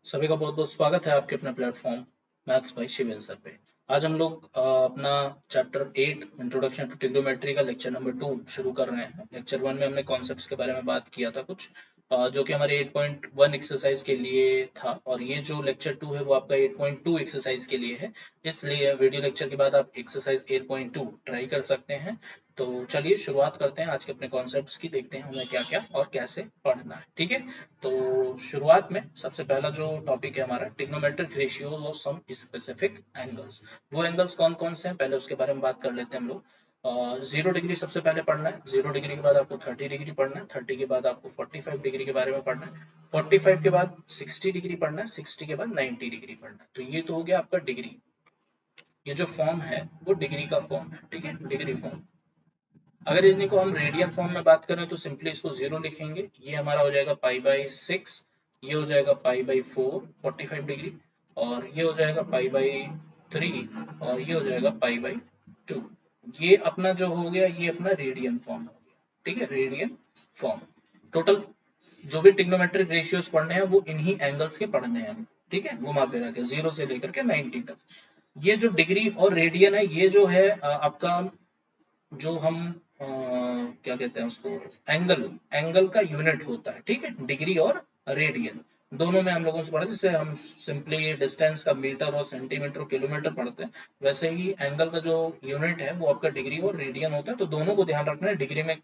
सभी का बहुत बहुत स्वागत है आपके अपने platform maths by Shiven sir पे। आज हम लोग अपना चैप्टर 8 इंट्रोडक्शन टू ट्रिग्नोमेट्री का लेक्चर नंबर 2 शुरू कर रहे हैं। लेक्चर 1 में हमने कॉन्सेप्ट्स के बारे में बात किया था कुछ, जो कि हमारे 8.1 एक्सरसाइज के लिए था, और ये जो लेक्चर 2 है वो आपका 8.2 एक्सरसाइज के लिए है। इसलिए वीडियो लेक्चर के बाद आप एक्सरसाइज 8.2 ट्राई कर सकते हैं। तो चलिए शुरुआत करते हैं आज के अपने कॉन्सेप्ट्स की, देखते हैं हमें क्या क्या और कैसे पढ़ना है। ठीक है, तो शुरुआत में सबसे पहला जो टॉपिक है हमारा trigonometric ratios of some specific angles. वो एंगल्स कौन कौन से हैं पहले उसके बारे में बात कर लेते हैं हम लोग। 0 डिग्री सबसे पहले पढ़ना है। 0 डिग्री के बाद आपको 30 डिग्री पढ़ना है। 30 के बाद आपको 45 डिग्री के बारे में पढ़ना है। 45 के बाद 60 डिग्री पढ़ना है। 60 के बाद 90 डिग्री पढ़ना है। तो ये तो हो गया आपका डिग्री। ये जो फॉर्म है वो डिग्री का फॉर्म है। ठीक है, डिग्री फॉर्म। अगर इन्हीं को हम रेडियन फॉर्म में बात करें तो सिंपली इसको 0 लिखेंगे। ये हमारा हो जाएगा π/6, ये हो जाएगा π/4 45 डिग्री, और ये हो जाएगा π/3, और ये हो जाएगा π/2। ये अपना जो हो गया ये अपना रेडियन फॉर्म हो गया। ठीक है, रेडियन फॉर्म। टोटल जो भी ट्रिग्नोमेट्रिक रेशियोज पढ़ने हैं वो इन्हीं एंगल्स के पढ़ने हैं। ठीक है, घुमा फिरा के 0 से लेकर के 90 तक। ये जो डिग्री और रेडियन है ये जो है आपका, जो हम क्या कहते हैं उसको, एंगल, एंगल का यूनिट होता है। ठीक है, डिग्री और रेडियन दोनों में हम लोगों से पढ़ा। जैसे हम सिंपली डिस्टेंस का मीटर और सेंटीमीटर और किलोमीटर पढ़ते हैं, वैसे ही एंगल का जो यूनिट है वो आपका डिग्री और रेडियन होता है। तो दोनों को ध्यान रखना है, डिग्री में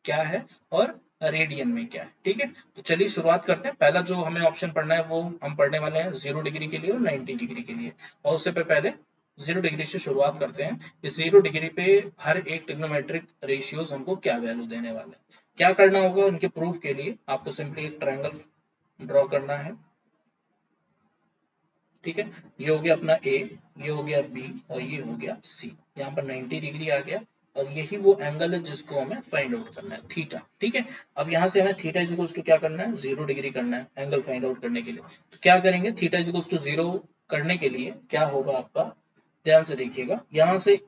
क्या है और रेडियन में क्या है। ठीक है, तो चलिए शुरुआत करते हैं। पहला जो हमें ऑप्शन पढ़ना है वो हम पढ़ने वाले हैं 0 डिग्री के लिए और 90 डिग्री के लिए। और उससे पहले 0 डिग्री से शुरुआत करते हैं। इस 0 डिग्री पे हर एक ट्रिग्नोमेट्रिक रेशियोज हमको क्या वैल्यू देने वाले हैं, क्या करना होगा उनके प्रूफ के लिए। आपको सिंपली एक ट्रायंगल ड्रॉ करना है। ठीक है, ये हो गया अपना ए, ये हो गया बी, और ये हो गया सी। यहाँ पर 90 डिग्री आ गया, और यही वो एंगल है जिसको हमें फाइंड आउट करना है, थीटा। ठीक है, अब यहाँ से हमें थीटा इज इक्वल्स टू क्या करना है, 0 डिग्री करना है एंगल फाइंड आउट करने के लिए। तो क्या करेंगे, थीटा इज इक्वल्स टू 0 करने के लिए क्या होगा आपका, ध्यान से देखिएगा। यहाँ से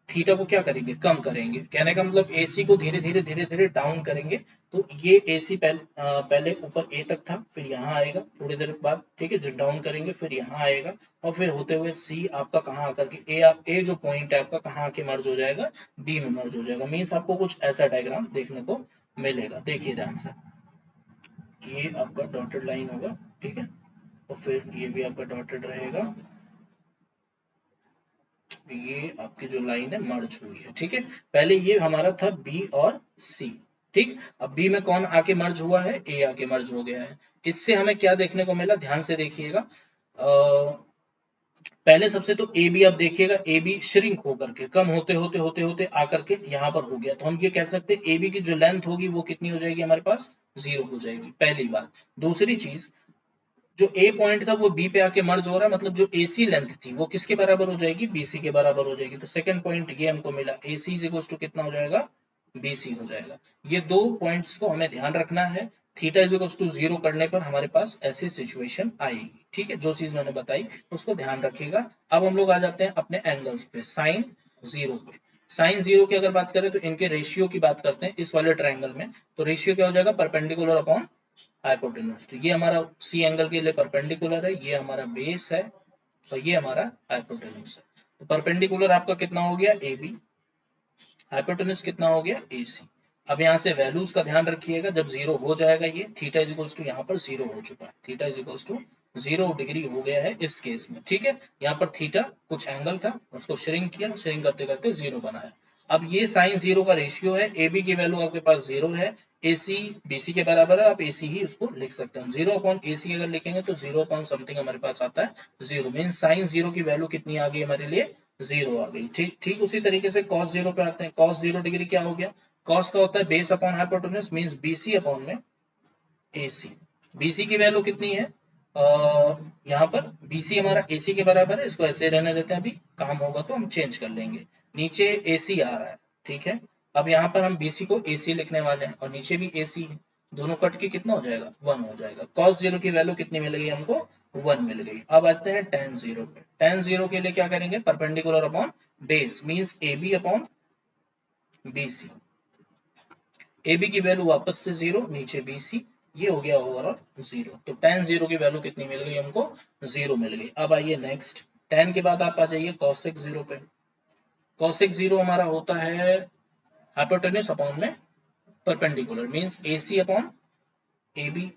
थीटा को क्या करेंगे, कम करेंगे। कहने का मतलब एसी को धीरे धीरे डाउन करेंगे। तो ये एसी पहले ऊपर ए तक था, फिर यहाँ आएगा थोड़ी देर बाद। ठीक है, जो डाउन करेंगे फिर यहाँ आएगा, और फिर होते हुए सी आपका कहाँ आकर के ए जो पॉइंट है आपका कहाँ आके मर्ज हो जाएगा, बी में मर्ज हो जाएगा। मीन्स आपको कुछ ऐसा डायग्राम देखने को मिलेगा। देखिए ध्यान से, ये आपका डॉटेड लाइन होगा। ठीक है, और फिर ये भी आपका डॉटेड रहेगा। ये आपकी जो लाइन है मर्ज हुई है। ठीक है, पहले ये हमारा था बी और सी। ठीक, अब बी में कौन आके मर्ज हुआ है, ए आके मर्ज हो गया है। इससे हमें क्या देखने को मिला, ध्यान से देखिएगा। पहले सबसे तो ए बी आप देखिएगा, ए बी श्रिंक होकर के कम होते होते होते होते आकर के यहाँ पर हो गया। तो हम ये कह सकते हैं ए बी की जो लेंथ होगी वो कितनी हो जाएगी हमारे पास, 0 हो जाएगी, पहली बात। दूसरी चीज, जो ए पॉइंट था वो बी पे आके मर्ज हो रहा है, मतलब जो एसी लेंथ थी वो किसके बराबर हो जाएगी, बीसी के बराबर हो जाएगी। तो सेकंड पॉइंट ये हमको मिला, एसी इज इक्वल टू कितना हो जाएगा, बीसी हो जाएगा। ये दो पॉइंट्स को हमें ध्यान रखना है। थीटा इज इक्वल टू 0 करने पर हमारे पास ऐसी सिचुएशन आएगी। ठीक है, जो चीज मैंने बताई उसको ध्यान रखिएगा। अब हम लोग आ जाते हैं अपने एंगल्स पे, साइन 0 पे। साइन 0 की अगर बात करें तो इनके रेशियो की बात करते हैं इस वाले ट्रायंगल में। तो रेशियो क्या हो जाएगा, परपेंडिकुलर अपॉन हाइपोटेन्यूज। तो ये हमारा सी एंगल के लिए परपेंडिकुलर है, ये हमारा बेस है, और ये हमारा हाइपोटेन्यूज है। तो परपेंडिकुलर आपका कितना हो गया, ए बी, हाइपोटेन्यूज कितना हो गया, ए सी। अब यहाँ से वैल्यूज का ध्यान रखिएगा, जब 0 हो जाएगा ये थीटा इज इक्वल्स टू, यहाँ पर 0 हो चुका है, theta is equals to 0 degree हो गया है इस केस में। ठीक है, यहाँ पर थीटा कुछ एंगल था उसको श्रिंक किया, श्रिंक करते करते 0 बनाया। अब ये साइन 0 का रेशियो है, ए बी की वैल्यू आपके पास 0 है, ए सी बी सी के बराबर है, आप ए सी ही उसको लिख सकते हैं। 0 अपॉन ए सी अगर लिखेंगे तो 0 अपॉन समथिंग हमारे पास आता है 0। मीन साइन 0 की वैल्यू कितनी आ गई हमारे लिए, 0 आ गई। ठीक ठीक उसी तरीके से cos 0 पे आते हैं। cos 0 डिग्री क्या हो गया, cos का होता है base upon hypotenuse, means BC upon में एसी। बीसी की वैल्यू कितनी है, यहाँ पर बीसी हमारा एसी के बराबर है। इसको ऐसे रहने देते हैं, अभी काम होगा तो हम चेंज कर लेंगे। नीचे एसी आ रहा है, ठीक है। अब यहाँ पर हम बीसी को एसी लिखने वाले हैं, और नीचे भी एसी है। दोनों कट के कितना हो जाएगा, 1 हो जाएगा। cos 0 की वैल्यू कितनी मिल गई हमको, 1 मिल गई। अब आते हैं tan 0 पे। tan 0 के लिए क्या करेंगे, perpendicular upon base, means A B upon B C. A B की वैल्यू वापस से 0, नीचे बी सी, ये हो गया ओवरऑल 0। तो tan 0 की वैल्यू कितनी मिल गई हमको? 0 मिल गई। अब आइए नेक्स्ट, tan के बाद आप आ जाइए cosec 0 पे। cosec 0 हमारा होता है हाइपोटेन्यूज अपॉन में perpendicular, means AC upon AB।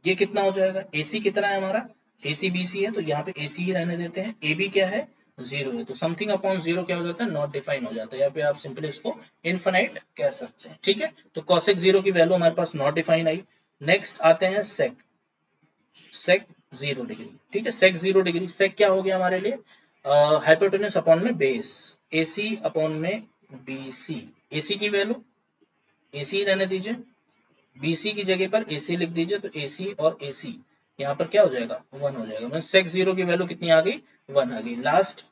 ये कितना हो जाएगा? AC कितना है हमारा? AC BC है, तो यहाँ पे AC ही रहने देते हैं। AB क्या है? 0 है, तो समथिंग अपॉन 0 क्या हो जाता है? नॉट डिफाइन हो जाता है। यहाँ पे आप सिंपली इसको इनफाइनाइट कह सकते हैं, ठीक है। तो cosec 0 की वैल्यू हमारे पास नॉट डिफाइन आई। नेक्स्ट आते हैं sec 0 डिग्री, ठीक है। sec 0 डिग्री, sec क्या हो गया हमारे लिए? हाइपोटेन्यूज अपॉन में बेस, AC अपॉन में BC। AC की वैल्यू AC ही रहने दीजिए, BC की जगह पर AC लिख दीजिए, तो AC और AC यहाँ पर क्या हो जाएगा? 1 हो जाएगा। मतलब sec 0 की वैल्यू कितनी आ गई? 1 आ गई। लास्ट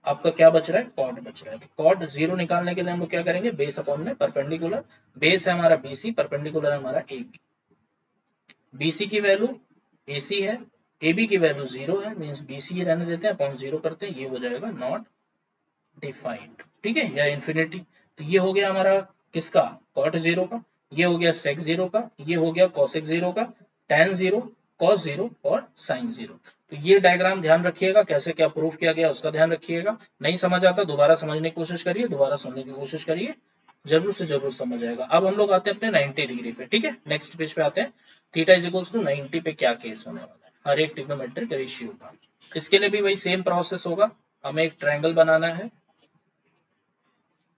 आपका क्या बच रहा है? कॉट बच रहा है। तो कॉट 0 निकालने के लिए हम लोग क्या करेंगे? बेस अपॉन में परपेंडिकुलर। बेस है हमारा BC, परपेंडिकुलर है हमारा AB। BC की वैल्यू AC है, AB की वैल्यू 0 है, मींस BC ही रहने देते हैं, अपॉन 0 करते हैं, ये हो जाएगा नॉट डिफाइंड, ठीक है, या इंफिनिटी। तो ये हो गया हमारा किसका? कॉट 0 का। ये हो गया सेक 0 का। ये हो गया कॉसेक 0 का, tan 0, कॉस 0 और साइन 0। तो ये डायग्राम ध्यान रखिएगा, कैसे क्या प्रूफ किया गया उसका ध्यान रखिएगा। नहीं समझ आता दोबारा समझने की कोशिश करिए, दोबारा सुनने की कोशिश करिए, जरूर से जरूर समझ आएगा। अब हम लोग आते हैं अपने 90 डिग्री पे, ठीक है। नेक्स्ट पेज पे आते हैं। थीटा इज इक्वल्स टू 90 पे क्या केस होने वाला है हर एक ट्रिग्नोमेट्रिक रेशियो का। इसके लिए भी वही सेम प्रोसेस होगा। हमें एक ट्रायंगल बनाना है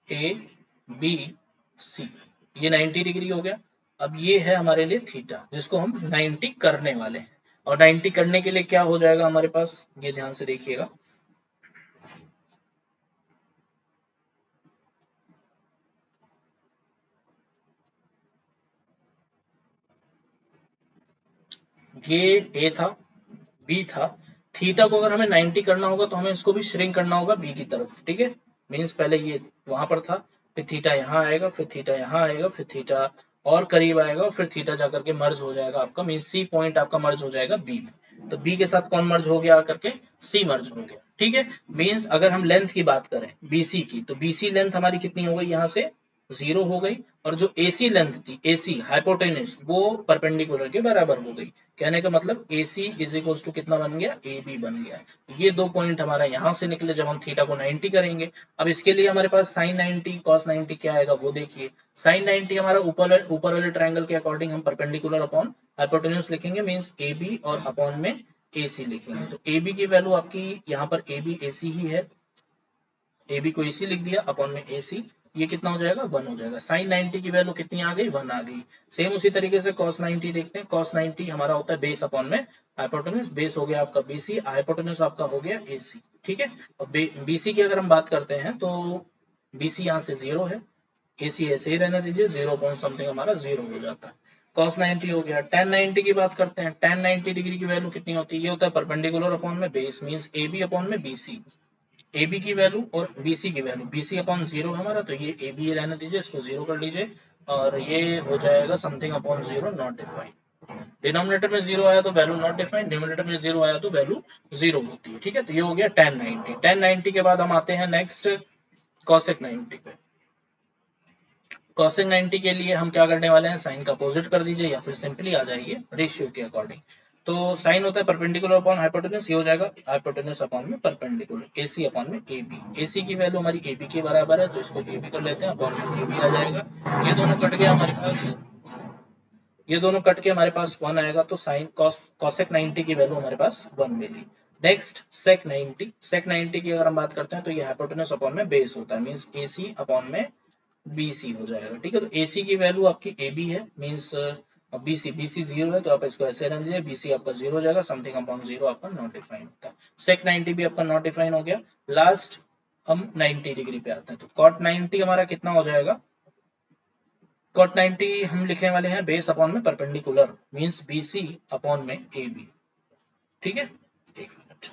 ABC, ये 90 डिग्री हो गया। अब ये है हमारे लिए थीटा, जिसको हम 90 करने वाले हैं। और 90 करने के लिए क्या हो जाएगा हमारे पास? ये ध्यान से देखिएगा, ये A था, B था। थीटा को अगर हमें 90 करना होगा तो हमें इसको भी श्रिंक करना होगा B की तरफ, ठीक है। मीन्स पहले ये वहां पर था, फिर थीटा यहाँ आएगा, फिर थीटा यहाँ आएगा, फिर थीटा और करीब आएगा, और फिर थीटा जाकर के मर्ज हो जाएगा आपका, मीन्स C पॉइंट आपका मर्ज हो जाएगा B में। तो B के साथ कौन मर्ज हो गया आकर के? C मर्ज हो गया, ठीक है। मीन्स अगर हम लेंथ की बात करें BC की, तो BC लेंथ हमारी कितनी हो गई? यहाँ से 0 हो गई, और जो AC लेंथ थी, AC हाइपोटेन्यूज, वो परपेंडिकुलर के बराबर हो गई। कहने का मतलब AC इज इक्वल्स टू कितना बन गया? AB बन गया। ये दो पॉइंट हमारा यहाँ से निकले जब हम थीटा को 90 करेंगे। अब इसके लिए हमारे पास sin 90 cos 90 क्या आएगा वो देखिए। sin 90 हमारा ऊपर वाले ट्रायंगल के अकॉर्डिंग हम परपेंडिकुलर अपॉन हाइपोटेन्यूज लिखेंगे, मींस AB और अपॉन में AC लिखेंगे। तो AB की वैल्यू आपकी यहाँ पर AB AC ही है, AB को AC लिख दिया, अपॉन में AC, ये कितना हो जाएगा? 1 हो जाएगा। sin 90 की वैल्यू कितनी आ गई? 1 आ गई। सेम उसी तरीके से cos 90 देखते हैं। cos 90 हमारा होता है बेस अपॉन में हाइपोटेन्यूज। बेस हो गया आपका BC, हाइपोटेन्यूज आपका हो गया AC, ठीक है। और BC की अगर हम बात करते हैं तो BC यहाँ से 0 है, AC ऐसे ही रहने दीजिए, 0 पॉइंट समथिंग हमारा 0 हो जाता है। cos 90 हो गया। tan 90 की बात करते हैं। tan 90 डिग्री की वैल्यू कितनी होती है? ये होता है परपेंडिकुलर अपॉन में बेस, मींस AB अपॉन में BC। AB की वैल्यू और BC की वैल्यू, BC अपॉन 0 हमारा, तो ये AB रहने दीजिए, इसको 0 कर लीजिए, और ये हो जाएगा something upon 0 not defined. Denominator में 0 आया तो वैल्यू नॉट डिफाइंड, डिनोमिनेटर में 0 आया तो वैल्यू 0 होती है, ठीक है। तो ये हो गया tan 90। tan 90 के बाद हम आते हैं नेक्स्ट cosec 90 पे। cosec 90 के लिए हम क्या करने वाले हैं? साइन का अपोजिट कर दीजिए, या फिर सिंपली आ जाइए रेशियो के अकॉर्डिंग। तो साइन होता है परपेंडिकुलर अपॉन हाइपोटेन्यूज, ये हो जाएगा हाइपोटेन्यूज अपॉन में परपेंडिकुलर, AC अपॉन में AB। AC की वैल्यू हमारी AB के बराबर है, तो इसको AB कर लेते हैं, अपॉन में AB आ जाएगा। ये दोनों कट गया हमारे पास, ये दोनों कट के हमारे पास 1 आएगा, तो साइन cosec 90 की वैल्यू हमारे पास 1 मिली। Next sec 90। sec 90 की अगर हम बात करते हैं तो ये हाइपोटेन्यूज अपॉन में बेस होता है, मींस AC अपॉन में BC हो जाएगा, ठीक है। तो AC की वैल्यू आपकी AB है, मींस BC 0 है, तो आप इसको ऐसे रख दीजिए, BC आपका 0 हो जाएगा, समथिंग अपॉन 0 आपका नॉट डिफाइन होता है। sec 90 भी आपका नॉट डिफाइन हो गया। लास्ट हम 90 डिग्री पे आते हैं, तो cot 90 हमारा कितना हो जाएगा? cot 90 हम लिखने वाले हैं बेस अपॉन में परपेंडिकुलर, मींस BC अपॉन में AB, ठीक है। एक मिनट,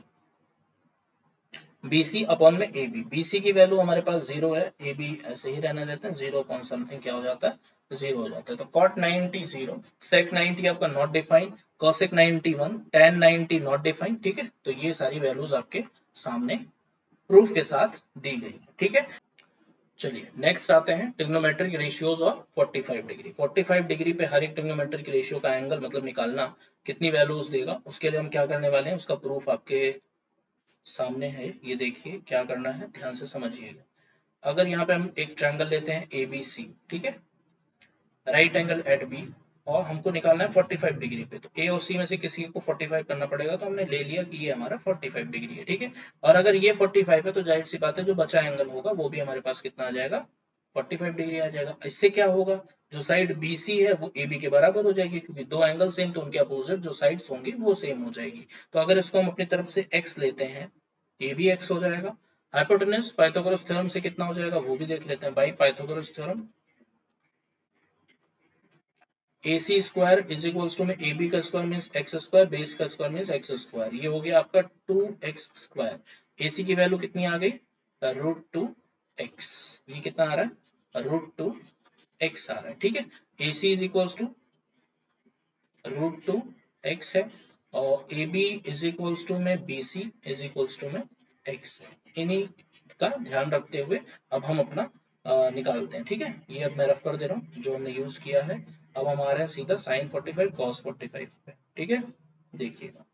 BC अपॉन में AB। BC की वैल्यू हमारे पास 0 है, AB ऐसे ही रहने देते हैं, 0 पॉइंट समथिंग क्या हो जाता है? 0 हो जाता है। तो cot 90 0, sec 90 आपका not defined, cosec 90 1, tan 90 not defined, ठीक है। तो ये सारी वैल्यूज आपके सामने प्रूफ के साथ दी गई, ठीक है। चलिए नेक्स्ट आते हैं trigonometric ratios of 45 degree. 45 degree पे हर एक ट्रिग्नोमेट्रिक रेशियो का एंगल मतलब निकालना कितनी वैल्यूज देगा, उसके लिए हम क्या करने वाले हैं, उसका प्रूफ आपके सामने है। ये देखिए क्या करना है, ध्यान से समझिएगा। अगर यहाँ पे हम एक ट्रायंगल लेते हैं ABC, ठीक है, राइट एंगल एट बी, और हमको निकालना है 45 डिग्री पे, तो ए और सी में से किसी को 45 करना पड़ेगा, तो हमने ले लिया कि ये हमारा 45 डिग्री है, ठीक है। और अगर ये 45 है तो जाहिर सी बात है जो बचा एंगल होगा वो भी हमारे पास कितना आ जाएगा, 45 डिग्री आ जाएगा। इससे क्या होगा, जो साइड BC है वो AB के बराबर हो जाएगी, क्योंकि दो एंगल सेम तो उनके अपोजिट जो साइड्स होंगी वो सेम हो जाएगी। तो अगर इसको हम अपनी तरफ से x लेते हैं, ये भी x हो जाएगा। हाइपोटेन्यूज पाइथागोरस थ्योरम से कितना हो जाएगा वो भी देख लेते हैं। By Pythagoras theorem AC square is equals to में AB का square means x square, base का स्क्वायर मींस x स्क्वायर, ये हो गया आपका 2x स्क्वायर। AC की वैल्यू कितनी आ गई, √2x, ये कितना आ रहा है, √2x आ रहा है, ठीक है। AC is equals to √2x है, और AB इज इक्वल्स टू में BC इज इक्वल्स टू में x है। इन्हीं का ध्यान रखते हुए अब हम अपना निकालते हैं, ठीक है। ये अब मैं रफ कर दे रहा हूँ जो हमने यूज किया है। अब हम आ रहे हैं सीधा sin 45 cos 45 पे, ठीक है। देखिएगा,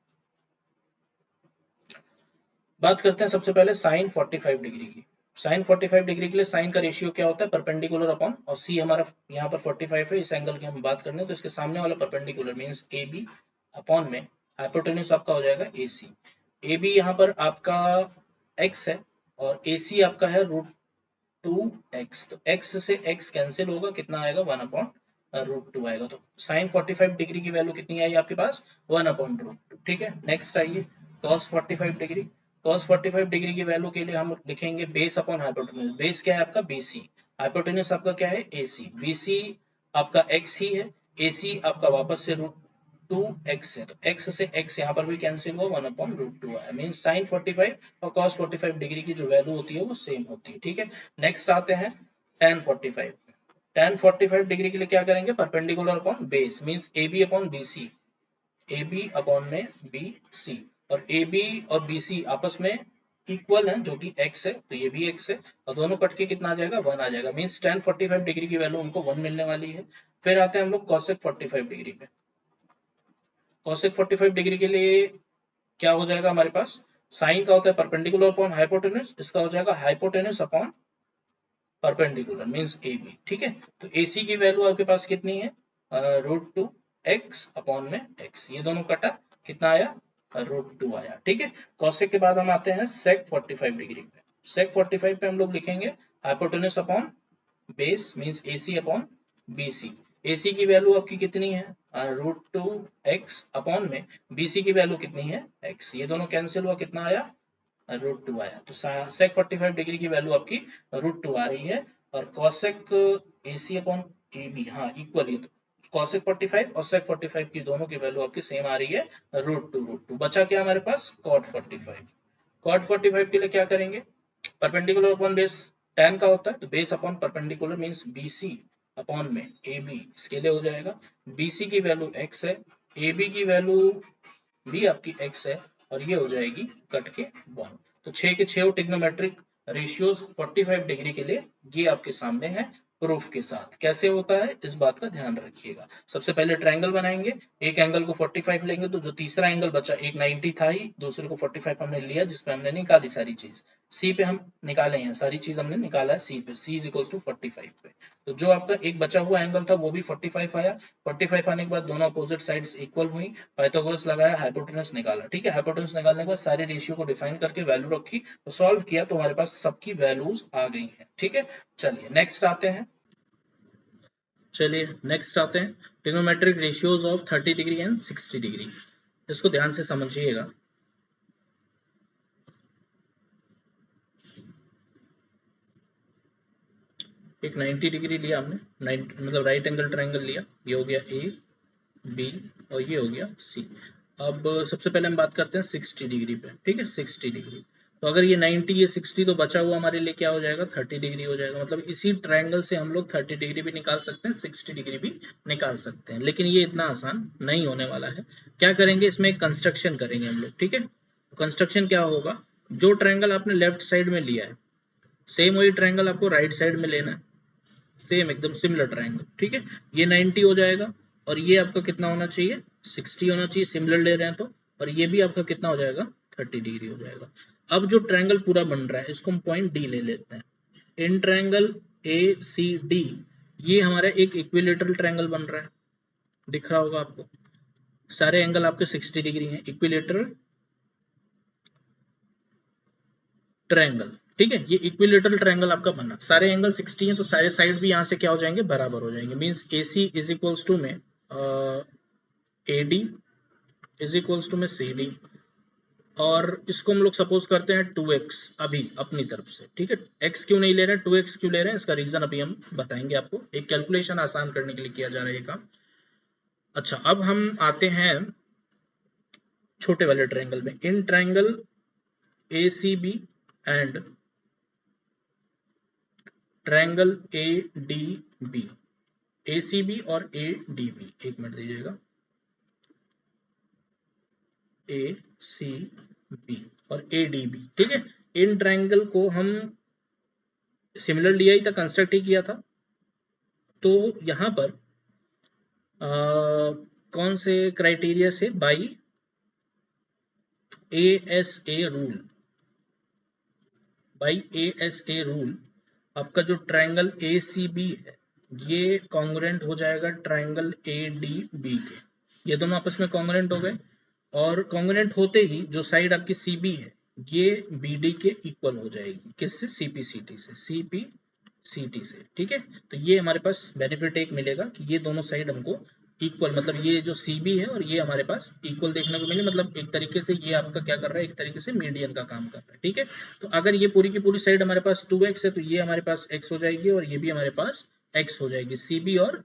बात करते हैं सबसे पहले sin 45 डिग्री की। sin 45 डिग्री के लिए sin का रेशियो क्या होता है, परपेंडिकुलर अपॉन, और c हमारा यहाँ पर 45 है, इस एंगल की हम बात करने हैं तो इसके सामने वाला परपेंडिकुलर मींस AB अपॉन में हाइपोटेन्यूज आपका हो जाएगा AC। AB यहाँ पर आपका x है और AC आपका है √2x, तो x से x कैंसिल होगा, कितना आएगा 1/√2 आएगा। तो sin 45 डिग्री की वैल्यू कितनी आई आपके पास, 1/√2, ठीक है। नेक्स्ट आइए cos 45 डिग्री। cos 45 डिग्री की वैल्यू के लिए हम लिखेंगे बेस अपॉन हाइपोटेन्यूज। बेस क्या है आपका BC, हाइपोटेन्यूज आपका क्या है AC, BC आपका x ही है, AC आपका वापस से √2x है, तो x से x यहाँ पर भी कैंसिल हुआ, 1/√2 आया, मीन sin 45 और cos 45 डिग्री की जो वैल्यू होती है वो सेम होती है, ठीक है। नेक्स्ट आते हैं tan 45। tan 45 डिग्री के लिए क्या करेंगे, perpendicular upon base means AB upon BC, AB upon में BC, और AB और BC आपस में इक्वल है जो कि x है, तो ये भी x है, और दोनों कट के कितना आ जाएगा, 1 आ जाएगा, मींस tan 45 डिग्री की वैल्यू उनको 1 मिलने वाली है। फिर आते हैं हम लोग cosec 45 डिग्री पे। cosec 45 डिग्री के लिए क्या हो जाएगा हमारे पास, साइन का होता है परपेंडिकुलर अपॉन हाइपोटेन्यूज, इसका हो जाएगा hypotenuse upon perpendicular means AB, ठीक है। तो AC की वैल्यू आपके पास कितनी है, √2x अपॉन में x, ये दोनों कटा, कितना आया, √2 आया, ठीक है। cosec के बाद हम आते हैं sec 45 डिग्री पे। sec 45 पे हम लोग लिखेंगे hypotenuse upon base means AC upon BC। AC की वैल्यू आपकी कितनी है, √2x अपॉन में BC की वैल्यू कितनी है, x, ये दोनों कैंसिल हुआ, कितना आया, √2 आया। तो sec 45 डिग्री की वैल्यू आपकी √2 आ रही है, और cosec AC अपॉन AB, हाँ इक्वल, ये तो cosec 45 और sec 45 की दोनों की वैल्यू आपकी सेम आ रही है, √2। बचा क्या हमारे पास, cot 45। cot 45 के लिए क्या करेंगे, परपेंडिकुलर अपॉन बेस, tan का होता है तो base upon perpendicular means BC upon में AB, इसके लिए हो जाएगा BC की वैल्यू x है, AB की वैल्यू भी आपकी x है, और ये हो जाएगी कट के 1। तो 6 के 6 ट्रिग्नोमेट्रिक रेशियोज 45 डिग्री के लिए ये आपके सामने है प्रूफ के साथ। कैसे होता है इस बात का ध्यान रखिएगा। सबसे पहले ट्रायंगल बनाएंगे, एक एंगल को 45 लेंगे, तो जो तीसरा एंगल बचा, एक 90 था ही, दूसरे को 45 हमने लिया, जिसपे हमने निकाली सारी चीज, सी पे हम निकाले हैं, सारी चीज हमने निकाला है सी पे, सी इज इक्वल्स टू 45 पे। तो जो आपका एक बचा हुआ एंगल था वो भी 45 आया, 45 आने के बाद दोनों अपोजिट साइड्स इक्वल हुई, पाइथागोरस लगाया, हाइपोटेन्यूज निकाला, ठीक है। हाइपोटेन्यूज निकालने के बाद सारे रेशियो को डिफाइन करके वैल्यू रखी, तो सॉल्व किया, तो हमारे पास सबकी वैल्यूज आ गई हैं, ठीक है। चलिए नेक्स्ट आते हैं, trigonometric ratios of 30 degree and 60 degree. इसको ध्यान से समझिएगा। एक 90 डिग्री लिया हमने, 90 मतलब राइट एंगल ट्रायंगल लिया, ये हो गया A B और ये हो गया C। अब सबसे पहले हम बात करते हैं 60 डिग्री पे, ठीक है, 60 डिग्री। तो अगर ये 90 ये 60, तो बचा हुआ हमारे लिए क्या हो जाएगा, 30 डिग्री हो जाएगा। मतलब इसी ट्रायंगल से हम लोग 30 डिग्री भी निकाल सकते हैं, 60 डिग्री भी निकाल सकते हैं, लेकिन ये इतना आसान नहीं होने वाला है। क्या करेंगे, इसमें एक कंस्ट्रक्शन करेंगे हम लोग, ठीक है। कंस्ट्रक्शन क्या होगा, जो ट्रायंगल आपने लेफ्ट साइड में लिया है सेम वही ट्रायंगल आपको राइट साइड में लेना है, सेम एकदम सिमिलर ट्रायंगल, ठीक है। ये 90 हो जाएगा और ये आपका कितना होना चाहिए, 60 होना चाहिए, सिमिलर ले रहे हैं तो। और ये भी आपका कितना हो जाएगा, 30 डिग्री हो जाएगा। अब जो ट्रायंगल पूरा बन रहा है इसको हम पॉइंट डी ले लेते हैं। इन ट्रायंगल ए सी डी ये हमारा एक इक्विलेटरल ट्रायंगल बन रहा है, दिख रहा होगा आपको। सारे एंगल आपके 60 डिग्री हैं, इक्विलेटरल ट्रायंगल, ठीक है। ये इक्विलेटरल ट्रायंगल आपका बना, सारे एंगल 60 हैं तो सारे साइड भी यहाँ से क्या हो जाएंगे, बराबर हो जाएंगे। Means A C is equals to में A D is equals to में सी डी, और इसको हम लोग सपोज करते हैं 2x अभी अपनी तरफ से, ठीक है। x क्यों नहीं ले रहे हैं, 2x क्यों ले रहे हैं, इसका रीजन अभी हम बताएंगे आपको। एक कैलकुलेशन आसान करने के लिए किया जा रहा है ये काम। अच्छा, अब हम आते हैं छोटे वाले ट्रायंगल में। In triangle A C B and triangle A D B, A C B और ए डी बी, एक मिनट दीजिएगा, ए सी बी और ए डी बी, ठीक है। इन ट्रायंगल को हम सिमिलर लिया ही था, कंस्ट्रक्ट ही किया था। तो यहां पर कौन से क्राइटेरिया से, by ASA rule, by ASA rule आपका जो ट्रायंगल ACB है ये कॉन्ग्रुएंट हो जाएगा ट्रायंगल ADB के। ये दोनों आपस में कॉन्ग्रुएंट हो गए, और कॉन्ग्रुएंट होते ही जो साइड आपकी CB है ये BD के इक्वल हो जाएगी, किससे, CPCT से, CPCT से, ठीक है। तो ये हमारे पास बेनिफिट एक मिलेगा कि ये दोनों साइड हमको इक्वल, मतलब ये जो CB है और ये हमारे पास इक्वल देखने को मिले, मतलब एक तरीके से ये आपका क्या कर रहा है, एक तरीके से मीडियन का काम कर रहा है, ठीक है। तो अगर ये पूरी की पूरी साइड हमारे पास 2x है तो ये हमारे पास x हो जाएगी और ये भी हमारे पास x हो जाएगी, CB और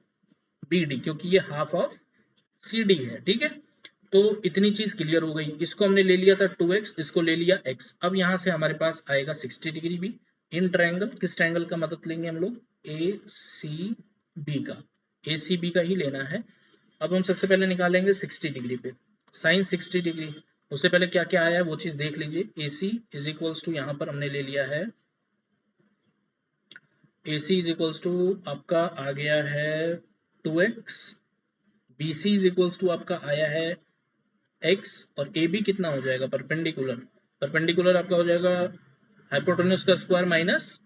BD, क्योंकि ये हाफ ऑफ CD है, ठीक है। तो इतनी चीज क्लियर हो गई। इसको हमने ले लिया था 2x, इसको ले लिया x। अब यहाँ से हमारे पास आएगा 60 डिग्री भी। इन ट्रायंगल, किस ट्रायंगल का मदद लेंगे हम लोग, ACB का, ACB का ही लेना है। अब हम सबसे पहले निकालेंगे 60 डिग्री पे, साइन 60 डिग्री। उससे पहले क्या क्या आया है वो चीज देख लीजिए। AC इज इक्वल्स टू, यहाँ पर हमने ले लिया है AC इज इक्वल्स टू आपका आ गया है 2x, BC is equals to आपका आया है x, और AB कितना हो जाएगा, परपेंडिकुलर, परपेंडिकुलर आपका हो जाएगा हाइपोटेन्यूज का स्क्वायर माइनस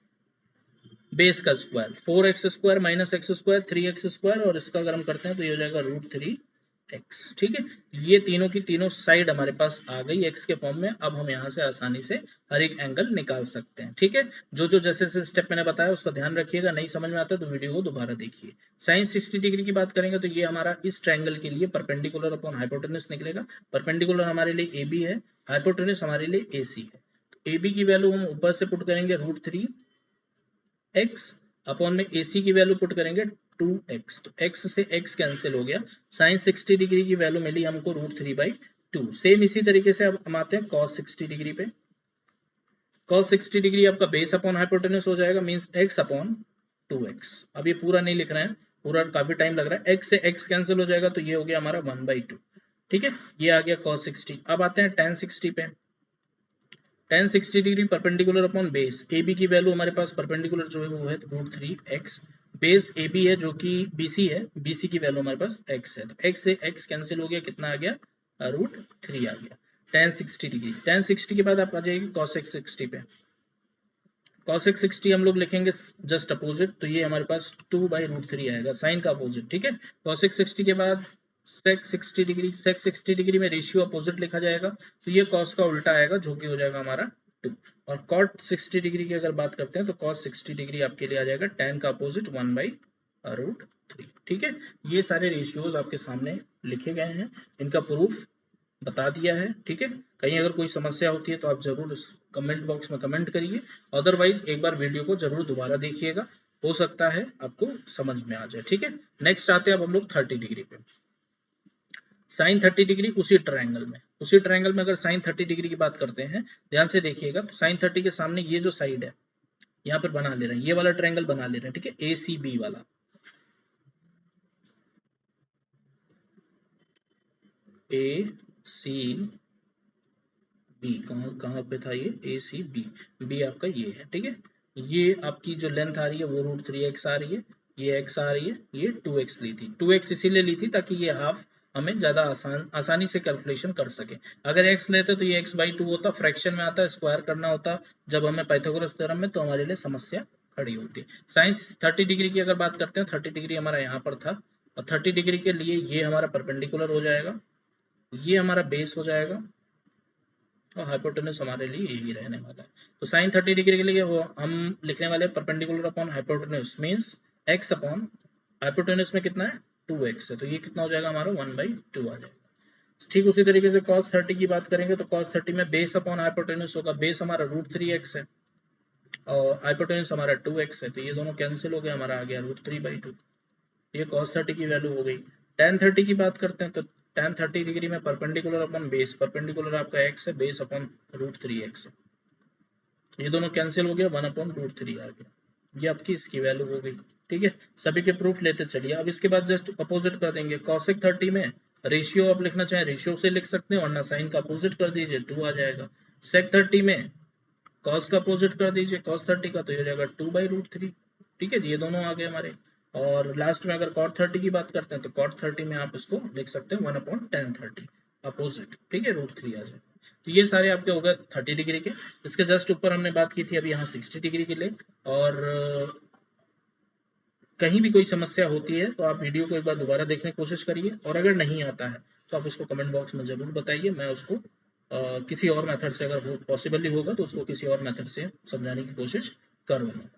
बेस का square, 4x square minus x square 3x square, और इसका अगर हम करते हैं तो ये हो जाएगा √3x, ठीक है। ये तीनों की तीनों साइड हमारे पास आ गई x के फॉर्म में। अब हम यहाँ से आसानी से हर एक एंगल निकाल सकते हैं, ठीक है। जो जो जैसे जैसे स्टेप मैंने बताया उसका ध्यान रखिएगा, नहीं समझ में आता है तो वीडियो को दोबारा देखिए। साइन 60 डिग्री की बात करेंगे तो ये हमारा इस ट्रायंगल के लिए परपेंडिकुलर अपॉन हाइपोटेन्यूज निकलेगा। परपेंडिकुलर हमारे लिए AB है, हाइपोटेन्यूज हमारे लिए AC है। तो AB की वैल्यू हम ऊपर से पुट करेंगे √3x, अपॉन में AC की वैल्यू पुट करेंगे 2x, तो x से x कैंसिल हो गया। साइन 60 डिग्री की वैल्यू मिली हमको √3/2। सेम इसी तरीके से अब हम आते हैं cos 60 डिग्री पे। cos 60 डिग्री आपका बेस अपॉन हाइपोटेन्यूज हो जाएगा, मींस x अपॉन 2x। अब ये पूरा नहीं लिख रहे हैं, पूरा काफी टाइम लग रहा है। x से x कैंसिल हो जाएगा तो ये हो गया हमारा 1/2, ठीक है। ये आ गया cos 60। अब आते हैं tan 60 पे। tan 60 degree perpendicular upon base, AB की वैल्यू हमारे पास परपेंडिकुलर जो है वो है √3x, बेस AB है जो कि BC है, BC की वैल्यू हमारे पास x है, तो x से x कैंसिल हो गया, कितना आ गया, √3 आ गया। tan 60 डिग्री, tan 60 के बाद आप आ जाएगी cos 60 पे। cos 60 हम लोग लिखेंगे जस्ट अपोजिट, तो ये हमारे पास 2/√3 आएगा, साइन का अपोजिट, ठीक है। cos 60 के बाद sec 60 डिग्री, sec 60 डिग्री में रेशियो अपोजिट लिखा जाएगा, तो ये cos का उल्टा आएगा जो कि हो जाएगा हमारा 2। और cot 60 डिग्री की अगर बात करते हैं तो cos 60 डिग्री आपके लिए आ जाएगा tan का अपोजिट 1/√3, ठीक है। ये सारे रेशियोज आपके सामने लिखे गए हैं, इनका प्रूफ बता दिया है, ठीक है। कहीं अगर कोई समस्या होती है तो आप जरूर कमेंट बॉक्स में कमेंट करिए, अदरवाइज एक बार वीडियो को जरूर दोबारा देखिएगा, हो सकता है आपको समझ में आ जाए, ठीक है। नेक्स्ट आते हैं अब हम लोग 30 डिग्री पे। साइन 30 डिग्री उसी ट्रायंगल में अगर साइन 30 डिग्री की बात करते हैं, ध्यान से देखिएगा, तो साइन 30 के सामने ये जो साइड है यहाँ पर बना ले रहे हैं, ये वाला ट्रायंगल बना ले रहे हैं, ठीक है, ACB वाला, ACB कहाँ पे था ये, ACB, B आपका ये है, ठीक है। ये आपकी जो लेंथ आ रही है वो √3x आ रही है, ये x आ रही है, ये 2x ली थी। 2x इसीलिए ली थी ताकि ये हाफ हमें ज्यादा आसानी से कैलकुलेशन कर सके। अगर x लेते तो ये x/2 होता, फ्रैक्शन में आता, स्क्वायर करना होता जब हमें पाइथागोरस थ्योरम में, तो हमारे लिए समस्या खड़ी होती। साइंस 30 डिग्री की अगर बात करते हैं, 30 डिग्री हमारा यहाँ पर था, और 30 डिग्री के लिए ये हमारा परपेंडिकुलर हो जाएगा, ये हमारा बेस हो जाएगा, और हाइपोटेन्यूज हमारे लिए यही रहने वाला है। तो साइन 30 डिग्री के लिए वो हम लिखने वाले perpendicular upon hypotenuse means x upon hypotenuse में कितना है 2x है, तो ये कितना हो जाएगा हमारा 1/2 आ जाएगा। ठीक उसी तरीके से cos 30 की बात करेंगे तो cos 30 में बेस अपॉन हाइपोटेन्यूज होगा, बेस हमारा √3x है और हाइपोटेन्यूज हमारा 2x है, तो ये दोनों कैंसिल हो गए, हमारा आ गया √3/2। ये cos 30 की वैल्यू हो गई। tan 30 की बात करते हैं तो tan 30 डिग्री में परपेंडिकुलर अपॉन बेस, परपेंडिकुलर आपका x है, बेस अपॉन √3x है, ये दोनों कैंसिल हो गया, 1/√3 आ गया, ये आपकी इसकी वैल्यू हो गई। ठीक है, सभी के प्रूफ लेते चलिए। अब इसके बाद जस्ट अपोजिट कर देंगे, cosec 30 में रेशियो आप लिखना चाहें रेशियो से लिख सकते हैं, वरना साइन का अपोजिट कर दीजिए 2 आ जाएगा। sec 30 में cos का अपोजिट कर दीजिए cos 30 का, तो ये हो जाएगा 2/√3। ठीक है, ये दोनों आ गए हमारे। और लास्ट में अगर cot 30 की बात करते हैं तो cot 30 में आप इसको लिख सकते हैं 1/tan 30 अपोजिट। ठीक है, √3 आ जाएगा। तो ये सारे आपके हो गए 30 डिग्री के। इसके जस्ट ऊपर हमने बात की थी अभी यहाँ 60 डिग्री के लिए। और कहीं भी कोई समस्या होती है तो आप वीडियो को एक बार दोबारा देखने की कोशिश करिए, और अगर नहीं आता है तो आप उसको कमेंट बॉक्स में जरूर बताइए, मैं उसको किसी और मेथड से अगर वो पॉसिबली होगा तो उसको किसी और मेथड से समझाने की कोशिश करूंगा।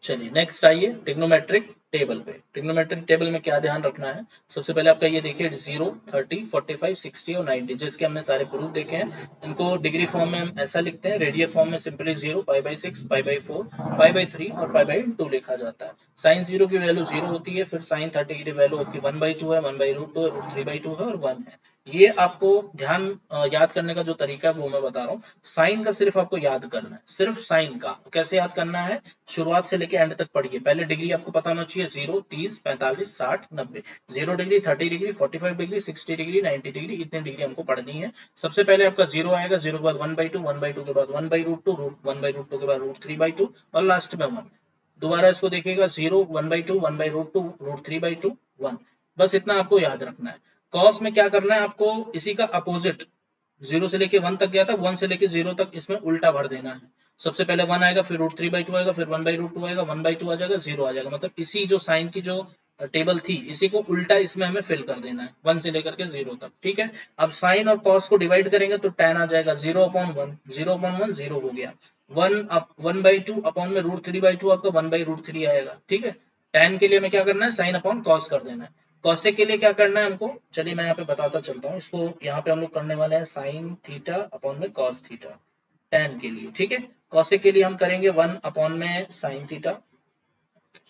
चलिए नेक्स्ट आइए ट्रिग्नोमेट्रिक टेबल पे। ट्रिग्नोमेट्रिक टेबल में क्या ध्यान रखना है, सबसे पहले आपका ये देखिए 0, 30, 45, 60 और 90, जिसके हमने सारे प्रूफ देखे हैं। इनको डिग्री फॉर्म में हम ऐसा लिखते हैं, रेडियल फॉर्म में सिंपली 0, π/6, π/4, π/3 और π/2 लिखा जाता है। साइन 0 की वैल्यू 0 होती है, फिर साइन 30 की वैल्यू आपकी 1/2 है, 1/√2 है, √3/2 है और 1 है। ये आपको ध्यान याद करने का जो तरीका है वो मैं बता रहा हूँ। साइन का सिर्फ आपको याद करना है, सिर्फ साइन का कैसे याद करना है, शुरुआत से लेके एंड तक पढ़िए। पहले डिग्री आपको पता होना चाहिए, 0, 30, 45, 60, 90। 0 degree, 30 degree, 45 degree, 60 degree, 90 degree, इतने डिग्री हमको पढ़नी है। सबसे पहले आपका 0 आएगा, 0 के बाद 1/2, 1/2 के बाद 1/√2, 1/√2 के बाद √3/2 और लास्ट में 1। दोबारा इसको देखिएगा, 0, 1/2, 1/√2, √3/2, 1। बस इतना आपको याद रखना है। कॉस में क्या करना है आपको, इसी का अपोजिट, 0 से लेके 1 तक गया था, 1 से लेके 0 तक इसमें उल्टा भर देना है। सबसे पहले 1 आएगा, फिर √3/2 आएगा, फिर 1/√2 आएगा, 1/2 आ जाएगा, 0 आ जाएगा। मतलब इसी जो साइन की जो टेबल थी, इसी को उल्टा इसमें हमें फिल कर देना है, 1 से लेकर के 0 तक। ठीक है, अब साइन और कॉस को डिवाइड करेंगे तो tan आ जाएगा, 0/1, 0/1 0 हो गया, 1/2 अपॉन में √3/2 आपका 1/√3 आएगा। ठीक है, tan के लिए हमें क्या करना है, साइन अपॉन कॉस कर देना है। कॉसेक के लिए क्या करना है हमको, चलिए मैं यहाँ पे बताता चलता हूँ। इसको यहाँ पे हम लोग करने वाले हैं साइन थीटा अपॉन में कॉस थीटा, tan के लिए। ठीक है, कॉसेक के लिए हम करेंगे 1 अपॉन में साइन थीटा,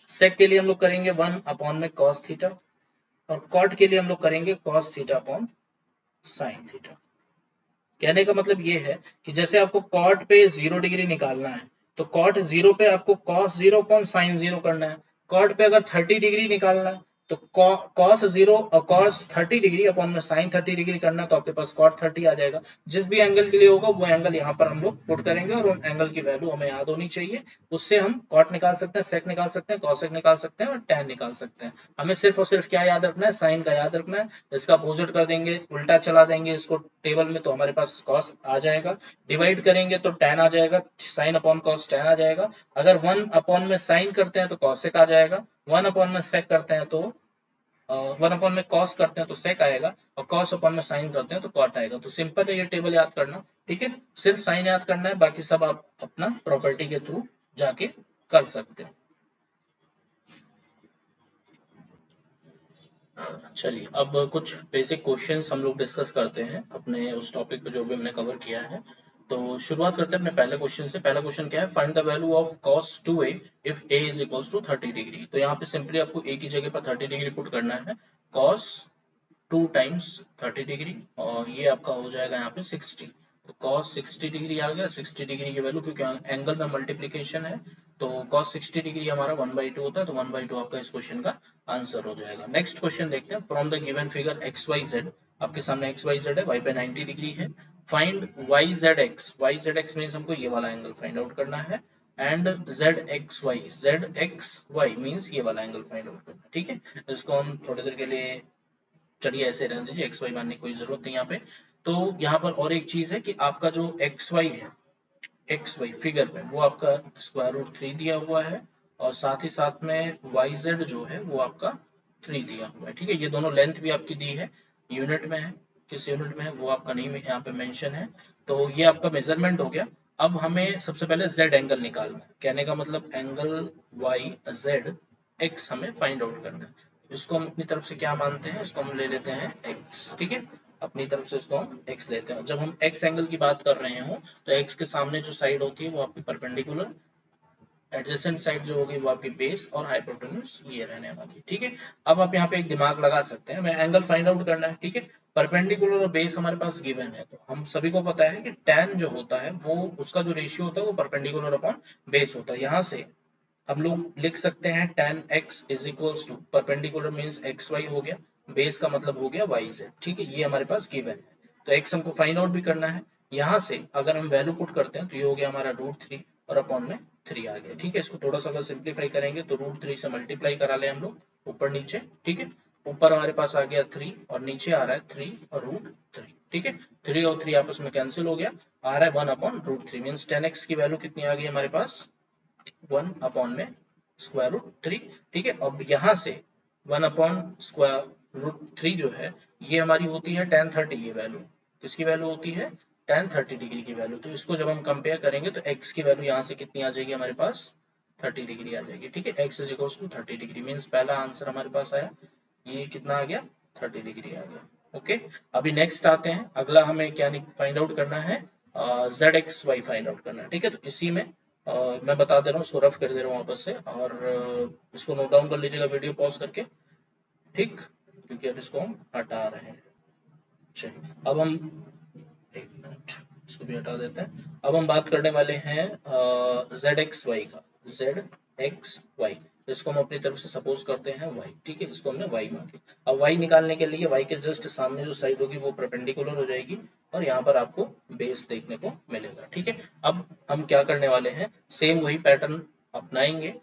सेक के लिए हम लोग करेंगे 1 अपॉन में कॉस थीटा, और कॉट के लिए हम लोग करेंगे cos theta upon sine theta. कहने का मतलब ये है कि जैसे आपको कॉट पे 0 डिग्री निकालना है, तो कॉट 0 पे आपको कॉस 0 अपॉन साइन 0 करना है। कॉट पे अगर 30 डिग्री निकालना है तो कॉस 0 और कॉस 30 डिग्री अपॉन में साइन 30 डिग्री करना है, तो आपके पास कॉट 30 आ जाएगा। जिस भी एंगल के लिए होगा वो एंगल यहाँ पर हम लोग पुट करेंगे, और उन एंगल की वैल्यू हमें याद होनी चाहिए। उससे हम कॉट निकाल सकते हैं, सेक निकाल सकते हैं, कॉसेक निकाल सकते हैं और tan निकाल सकते हैं। हमें सिर्फ और सिर्फ क्या याद रखना है, साइन का याद रखना है। इसका अपोजिट कर देंगे, उल्टा चला देंगे इसको टेबल में, तो हमारे पास कॉस आ जाएगा। डिवाइड करेंगे तो tan आ जाएगा, साइन अपॉन कॉस tan आ जाएगा। अगर 1 अपॉन में साइन करते हैं तो कॉसेक आ जाएगा, 1 अपॉन में सेक करते हैं तो 1 अपॉन में कॉस करते हैं तो सेक आएगा, और कॉस अपॉन में साइन करते हैं तो कॉट आएगा। तो सिंपल है ये टेबल याद करना। ठीक है, सिर्फ साइन याद करना है, बाकी सब आप अपना प्रॉपर्टी के थ्रू जाके कर सकते हैं। चलिए अब कुछ बेसिक क्वेश्चंस हम लोग डिस्कस करते हैं अपने उस टॉपिक पे जो भी हमने कवर किया है। तो शुरुआत करते हैं अपने पहले क्वेश्चन से। पहला क्वेश्चन क्या है, find the value of cos 2a if a is equals to 30 degree. तो यहाँ पे सिंपली आपको a की जगह पर 30 डिग्री पुट करना है, cos 2 टाइम्स 30 डिग्री, और ये आपका हो जाएगा यहाँ पे 60। तो cos 60 डिग्री आ गया, 60 डिग्री की वैल्यू, क्योंकि एंगल में मल्टीप्लीकेशन है तो cos 60 डिग्री हमारा 1/2 होता है, तो 1/2 आपका इस क्वेश्चन का आंसर हो जाएगा। नेक्स्ट क्वेश्चन देखते हैं, from the given figure XYZ, आपके सामने XYZ है, y पे 90 डिग्री है, फाइंड YZX। YZX मींस हमको ये वाला एंगल फाइंड आउट करना है, एंड ZXY मीन्स ये वाला एंगल फाइंड आउट करना। ठीक है, इसको हम थोड़ी देर के लिए चलिए ऐसे रहने दीजिए, XY मानने की कोई जरूरत नहीं यहाँ पे। तो यहाँ पर और एक चीज है कि आपका जो XY है, XY फिगर में वो आपका √3 दिया हुआ है और साथ ही साथ में YZ जो है वो आपका 3 दिया हुआ है। ठीक है, ये दोनों लेंथ भी आपकी दी है, यूनिट में है, किस यूनिट में है वो आपका नहीं यहाँ पे मेंशन है। तो ये आपका मेजरमेंट हो गया। अब हमें सबसे पहले Z एंगल निकालना है, कहने का मतलब एंगल YZ हमें फाइंड आउट करना है। इसको हम अपनी तरफ से क्या मानते हैं, इसको हम ले लेते हैं X। ठीक है, अपनी तरफ से इसको हम X लेते हैं। जब हम X एंगल की बात कर रहे हो तो X के सामने जो साइड होती है वो आपकी परपेंडिकुलर, एडजेसेंट साइड जो होगी वो आपकी बेस और हाइपोटेन्यूज ये रहने वाली। ठीक है, अब आप यहाँ पे एक दिमाग लगा सकते हैं, हमें एंगल फाइंड आउट करना है। ठीक है, परपेंडिकुलर और बेस हमारे पास गिवन है, तो हम सभी को पता है कि tan जो होता है वो उसका जो रेशियो होता है वो परपेंडिकुलर अपॉन बेस होता है। यहाँ से हम लोग लिख सकते हैं tan x is equals to perpendicular means XY हो गया, बेस का मतलब हो गया YZ। ठीक है, ये हमारे पास गिवन है, तो x हमको फाइंड आउट भी करना है। यहाँ से अगर हम वैल्यू पुट करते हैं तो ये हो गया हमारा √3 और अपॉन में 3 आ गया। ठीक है, इसको थोड़ा सा अगर सिंप्लीफाई करेंगे तो √3 से मल्टीप्लाई करा ले हम लोग ऊपर नीचे। ठीक है, ऊपर हमारे पास आ गया 3 और नीचे आ रहा है 3 और √3। ठीक है, 3 और 3 आपस में कैंसिल हो गया, आ रहा है 1 अपॉन √3 मीन्स tan x की वैल्यू कितनी आ गई हमारे पास 1 अपॉन में √3। ठीक है, अब यहाँ से 1 अपॉन √3 जो है ये हमारी होती है tan 30 की वैल्यू। किसकी वैल्यू होती है, tan 30 डिग्री की वैल्यू। तो इसको जब हम कंपेयर करेंगे तो x की वैल्यू यहाँ से कितनी आ जाएगी हमारे पास 30 डिग्री आ जाएगी। ठीक है, x is equals to 30 degree means पहला आंसर हमारे पास आया, ये कितना आ गया 30 डिग्री आ गया। ओके, अभी नेक्स्ट आते हैं, अगला हमें क्या फाइंड आउट करना है, ZXY फाइंड आउट करना है। ठीक है, तो इसी में मैं बता दे रहा हूँ, इसको रफ कर दे रहा हूँ वापस से, और इसको नोट डाउन कर लीजिएगा वीडियो पॉज करके। ठीक, क्योंकि अब इसको हम हटा रहे हैं। चलिए अब हम एक मिनट इसको भी हटा देते हैं। अब हम बात करने वाले हैं ZXY का, ZXY, तो इसको हम अपनी तरफ से सपोज करते हैं y। ठीक है, इसको हमने y मान लिया। अब y निकालने के लिए y के जस्ट सामने जो साइड होगी वो परपेंडिकुलर हो जाएगी और यहाँ पर आपको बेस देखने को मिलेगा। ठीक है, अब हम क्या करने वाले हैं, सेम वही पैटर्न अपनाएंगे।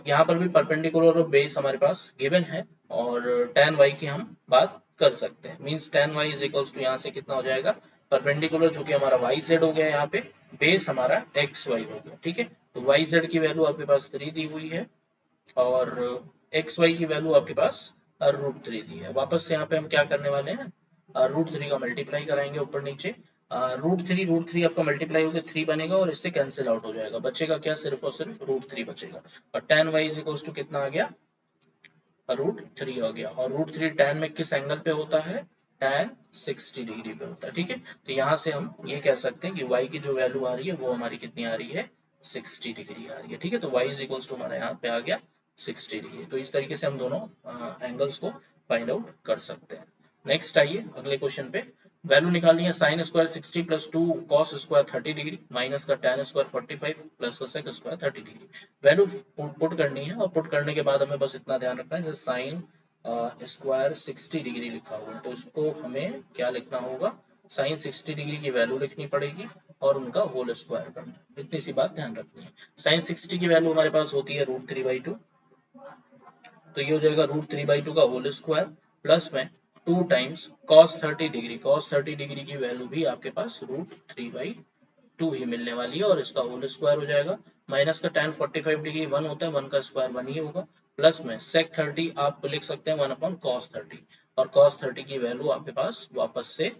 यहाँ पर भी परपेंडिकुलर और बेस हमारे पास गिवन है और tan y की हम बात कर सकते हैं, means tan y is equals to यहाँ से कितना हो जाएगा, परपेंडिकुलर जो कि हमारा YZ हो गया यहाँ पे, बेस हमारा XY हो गया। ठीक है, तो YZ की वैल्यू आपके पास 3 दी हुई है और XY की वैल्यू आपके पास √3 दी है। वापस से यहाँ पे हम क्या करने वाले हैं, √3 का मल्टीप्लाई कराएंगे ऊपर नीचे। √3 आपका मल्टीप्लाई होकर 3 बनेगा और इससे कैंसिल आउट हो जाएगा, बचेगा क्या, सिर्फ और सिर्फ √3 बचेगा। और tan y is equals to कितना आ गया, √3 आ गया। और √3 tan में किस एंगल पे होता है, tan 60 डिग्री पे होता है। ठीक है, तो यहाँ से हम ये कह सकते हैं कि y की जो वैल्यू आ रही है वो हमारी कितनी आ रही है, 60 डिग्री आ रही है। ठीक है, तो y इज इक्वल्स टू हमारा यहाँ पे आ गया 60 डिग्री। तो इस तरीके से हम दोनों एंगल्स को फाइंड आउट कर सकते हैं। नेक्स्ट आइए अगले क्वेश्चन पे, वैल्यू निकालनी है sin square 60 plus 2 cos square 30 degree minus का tan स्क्वायर 45 प्लस का sec square 30 degree. Value put करनी है और पुट करने के बाद हमें बस इतना ध्यान रखना है, जैसे साइन स्क्वायर 60 डिग्री लिखा हुआ है तो इसको हमें क्या लिखना होगा, साइन 60 डिग्री की वैल्यू लिखनी पड़ेगी और उनका होल स्क्वायर करना है। इतनी सी बात ध्यान रखनी है। साइन 60 की वैल्यू हमारे पास होती है √3/2, तो ये हो जाएगा √3/2 का होल स्क्वायर प्लस में 2 times cos 30 degree. cos 30 degree की वैल्यू भी आपके पास √3/2 ही मिलने वाली है और इसका होल स्क्वायर हो जाएगा। माइनस का tan 45 डिग्री 1 होता है, 1 का स्क्वायर 1 ही होगा, प्लस में sec 30 आप लिख सकते हैं 1 अपॉन cos 30 और cos 30 की वैल्यू आपके पास वापस से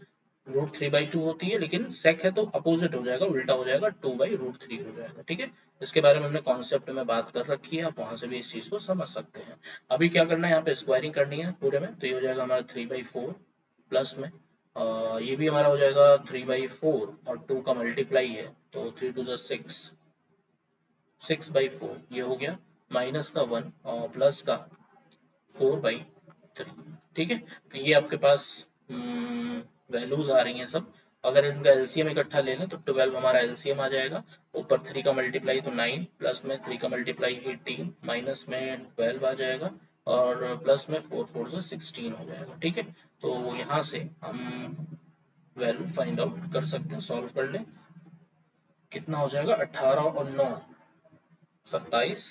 √3/2 होती है, लेकिन sec है तो अपोजिट हो जाएगा, उल्टा हो जाएगा, 2/√3 हो जाएगा। ठीक है, इसके बारे में हमने कॉन्सेप्ट में बात कर रखी है, आप वहां से भी इस चीज को समझ सकते हैं। अभी क्या करना है, यहाँ पे स्क्वायरिंग करनी है पूरे में, तो ये हो जाएगा हमारा 3/4 प्लस में ये भी हमारा हो जाएगा 3/4 और 2 का मल्टीप्लाई है तो 3 2 6, 6/4 ये हो गया, माइनस का 1 और प्लस का 4/3। ठीक है, तो ये आपके पास वैल्यूज आ रही हैं सब। अगर इनका एलसीएम इकट्ठा ले लें तो 12 हमारा एलसीएम आ जाएगा, ऊपर 3 का मल्टीप्लाई तो 9 प्लस में 3 का मल्टीप्लाई 18 माइनस में 12 आ जाएगा और प्लस में 4 4 से 16 हो जाएगा। ठीक है, तो यहाँ से हम वैल्यू फाइंड आउट कर सकते हैं, सॉल्व कर लें, कितना हो जाएगा 18 और 9 27,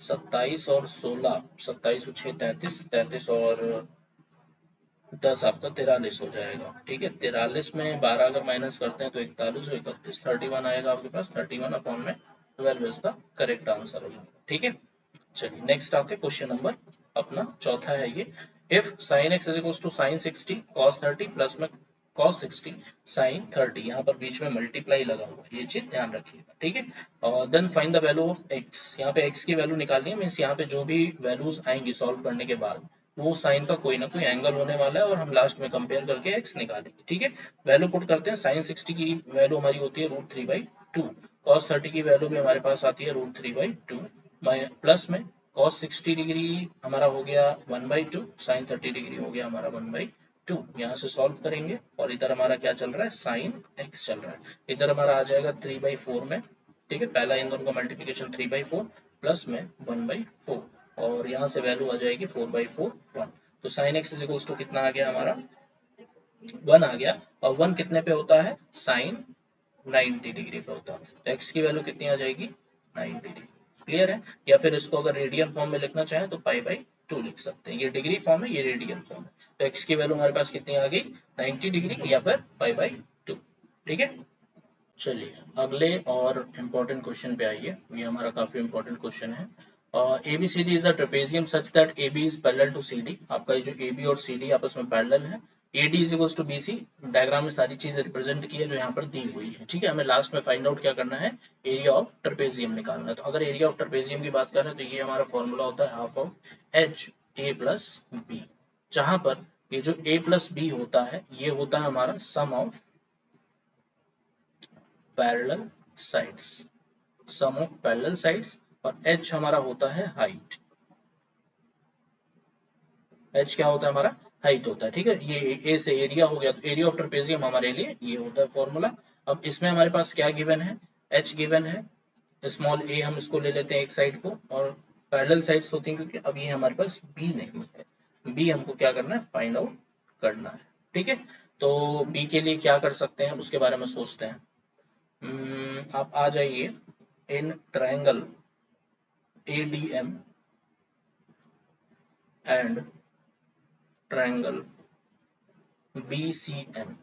27 और 16, 27 और 6 33, 33 और 10 आपका 43 हो जाएगा। ठीक है, 43 में 12 अगर माइनस करते हैं तो 41 और 31, 31 आएगा आपके पास। 31 अपॉन में 12 इसका करेक्ट आंसर हो जाएगा। ठीक है, चलिए नेक्स्ट आते हैं क्वेश्चन नंबर अपना चौथा है ये। If sin x is equals to sin 60 cos 30 plus में cos 60 sin 30, यहाँ पर बीच में मल्टीप्लाई लगा हुआ है, ये चीज ध्यान रखिएगा। ठीक है, और then find the value of x, यहाँ पे x की वैल्यू निकालनी है। मीन्स यहाँ पे जो भी वैल्यूज आएंगी सॉल्व करने के बाद वो साइन का कोई ना कोई एंगल होने वाला है और हम लास्ट में कंपेयर करके x निकालेंगे। ठीक है, वैल्यू पुट करते हैं। sin 60 की वैल्यू हमारी होती है √3/2, cos 30 की वैल्यू भी हमारे पास आती है √3/2, प्लस में cos 60 डिग्री हमारा हो गया 1/2, sin 30 डिग्री हो गया हमारा 1/2। यहाँ से सॉल्व करेंगे और इधर हमारा क्या चल रहा है, sin x चल रहा है। इधर हमारा आ जाएगा 3/4 में। ठीक है, पहला इन दोनों का मल्टीप्लिकेशन 3/4 प्लस में 1/4 और यहाँ से वैल्यू आ जाएगी 4/4 1। तो sin x is equals to कितना आ गया हमारा 1 आ गया, और 1 कितने पे होता है, sin 90 डिग्री पे होता है। तो x की वैल्यू कितनी आ जाएगी, 90 डिग्री। क्लियर है, या फिर इसको अगर रेडियन फॉर्म में लिखना चाहें तो π/2 लिख सकते हैं। ये डिग्री फॉर्म है, ये रेडियन फॉर्म है। तो x की वैल्यू हमारे पास कितनी आ गई, 90 डिग्री या फिर π/2। ठीक है, चलिए अगले और इम्पोर्टेंट क्वेश्चन पे आइए। ये हमारा काफी इम्पोर्टेंट क्वेश्चन है। ABCD is a trapezium such that AB is parallel to CD। आपका ये जो AB और CD आपस में पैरेलल है। AD is equals to BC। Diagram में सारी चीजें रिप्रेजेंट की है जो यहाँ पर दी हुई है। ठीक है, हमें लास्ट में फाइंड आउट क्या करना है, एरिया ऑफ ट्रेपेजियम निकालना है। तो अगर एरिया ऑफ ट्रेपेजियम की बात करें तो ये हमारा फॉर्मूला होता है half of HA plus B, जहां पर ये जो A प्लस B होता है ये होता है हमारा sum of parallel sides, sum of parallel sides, और h हमारा होता है हाइट। h क्या होता है हमारा, हाइट होता है। ठीक है, ये a से एरिया हो गया, तो एरिया ऑफ ट्रेपेजियम हमारे लिए ये होता है फॉर्मूला। अब इसमें हमारे पास क्या गिवन है, h गिवन है, स्मॉल a हम इसको ले लेते हैं एक साइड को, और पैरेलल साइड्स होती हैं क्योंकि अब ये हमारे पास b नहीं है, b हमको क्या करना है, फाइंड आउट करना है। ठीक है, तो b के लिए क्या कर सकते हैं उसके बारे में सोचते हैं। आप आ जाइए, in triangle ADM and triangle BCN।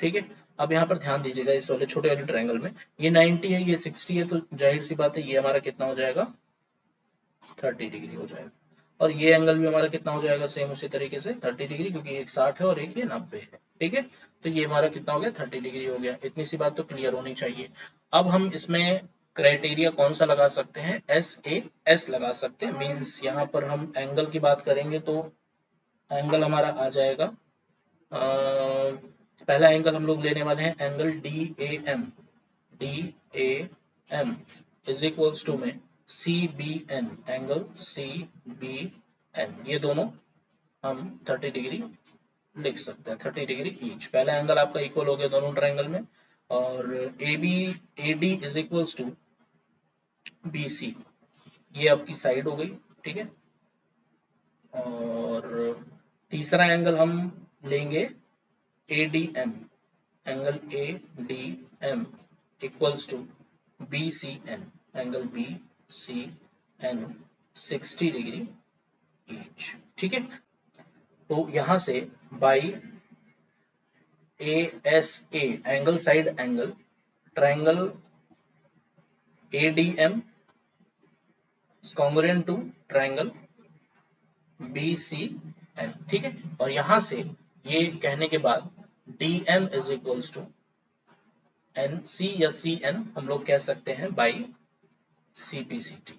ठीक है, अब यहाँ पर ध्यान दीजिएगा, इस वाले छोटे वाले ट्रायंगल में ये 90 है, ये 60 है, तो जाहिर सी बात है ये हमारा कितना हो जाएगा, 30 डिग्री हो जाएगा। और ये एंगल भी हमारा कितना हो जाएगा, सेम उसी तरीके से 30 डिग्री, क्योंकि एक 60 है और एक ये 90 है। ठीक है, तो ये हमारा कितना हो गया, 30 डिग्री हो गया। इतनी सी बात तो क्लियर होनी चाहिए। अब हम इसमें क्राइटेरिया कौन सा लगा सकते हैं, SAS लगा सकते हैं। मीन्स यहाँ पर हम एंगल की बात करेंगे तो एंगल हमारा आ जाएगा, पहला एंगल हम लोग लेने वाले हैं angle DAM is equals to में CBN, एंगल CBN, ये दोनों हम 30 डिग्री लिख सकते हैं, 30 डिग्री ईच। पहला एंगल आपका इक्वल हो गया दोनों ट्रायंगल में, और AD is equals to BC, ये आपकी साइड हो गई। ठीक है, और तीसरा एंगल हम लेंगे ADM, angle ADM equals to BCN, angle BCN 60 degree each. ठीक है, तो यहां से by ASA, angle side angle, triangle ADM congruent to triangle BCN। ठीक है, और यहां से ये कहने के बाद DM is equals to NC या CN हम लोग कह सकते हैं बाई CPCT।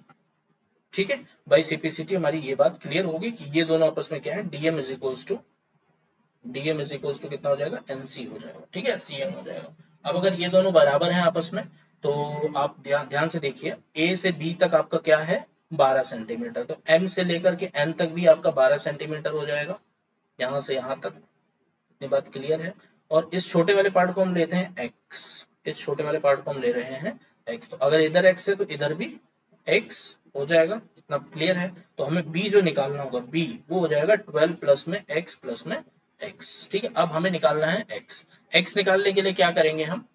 ठीक है, बाई CPCT हमारी ये बात क्लियर होगी कि ये दोनों आपस में क्या है, DM इज इक्वल्स टू कितना हो जाएगा, NC हो जाएगा। ठीक है, CN हो जाएगा। अब अगर ये दोनों बराबर हैं आपस में तो आप ध्यान से देखिए, A से B तक आपका क्या है, 12 सेंटीमीटर, तो M से लेकर के N तक भी आपका 12 सेंटीमीटर हो जाएगा, यहाँ से यहाँ तक। ये बात क्लियर है। और इस छोटे वाले पार्ट को हम लेते हैं x, इस छोटे वाले पार्ट को हम ले रहे हैं x, तो अगर इधर x है तो इधर भी x हो जाएगा। इतना क्लियर है। तो हमें b जो निकालना होगा, b वो हो जाएगा 12 प्लस में x प्लस में x। ठीक है, अब हमें निकालना है x। x निकालने के लिए क्या करेंगे हम,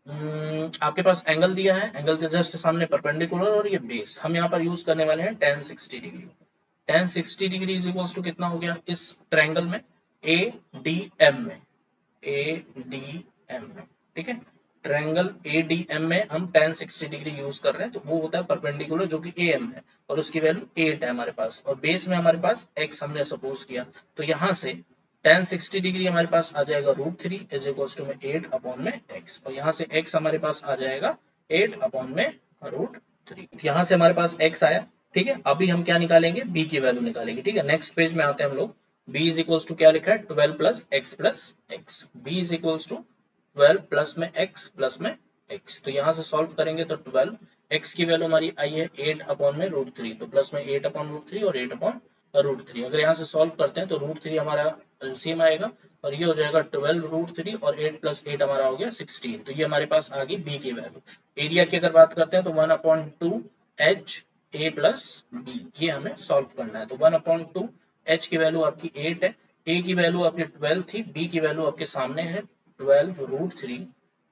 आपके पास एंगल दिया है, एंगल के जस्ट सामने परपेंडिकुलर और ये बेस, हम यहाँ पर यूज करने वाले हैं tan 60 डिग्री। tan 60 डिग्री इज इक्वल्स टू कितना हो गया इस ट्रायंगल में, ADM में, ADM में, ठीक है। ट्रायंगल ADM में हम tan 60 डिग्री यूज कर रहे हैं, तो वो होता है परपेंडिकुलर जो कि AM है और उसकी वैल्यू 8 है हमारे पास, और बेस में हमारे पास x हमने सपोज किया, तो यहाँ से tan 60 डिग्री हमारे पास आ जाएगा √3 इज इक्वल्स टू में 8 अपॉन में x, और यहाँ से x हमारे पास आ जाएगा 8 अपॉन में √3। यहाँ से हमारे पास x आया, ठीक है। अभी हम क्या निकालेंगे, b की वैल्यू निकालेंगे, ठीक है। नेक्स्ट पेज में आते हैं हम लोग। b इज इक्वल्स टू क्या लिखा है 12 plus x plus x, b is equals to 12 plus में x प्लस में x, तो यहाँ से सॉल्व करेंगे तो 12, x की वैल्यू हमारी आई है 8 अपॉन में √3, तो प्लस में 8 अपॉन √3 और 8 अपॉन √3, अगर यहाँ से सॉल्व करते हैं तो √3 हमारा एलसीएम आएगा और ये हो जाएगा 12 √3 और 8 प्लस 8 हमारा हो गया 16, तो ये हमारे पास आ गई b की वैल्यू। एरिया की अगर बात करते हैं तो 1/2 h a प्लस b, ये हमें सॉल्व करना है, तो 1/2 h की वैल्यू आपकी 8 है, a की वैल्यू आपकी 12 थी, b की वैल्यू आपके सामने है 12 √3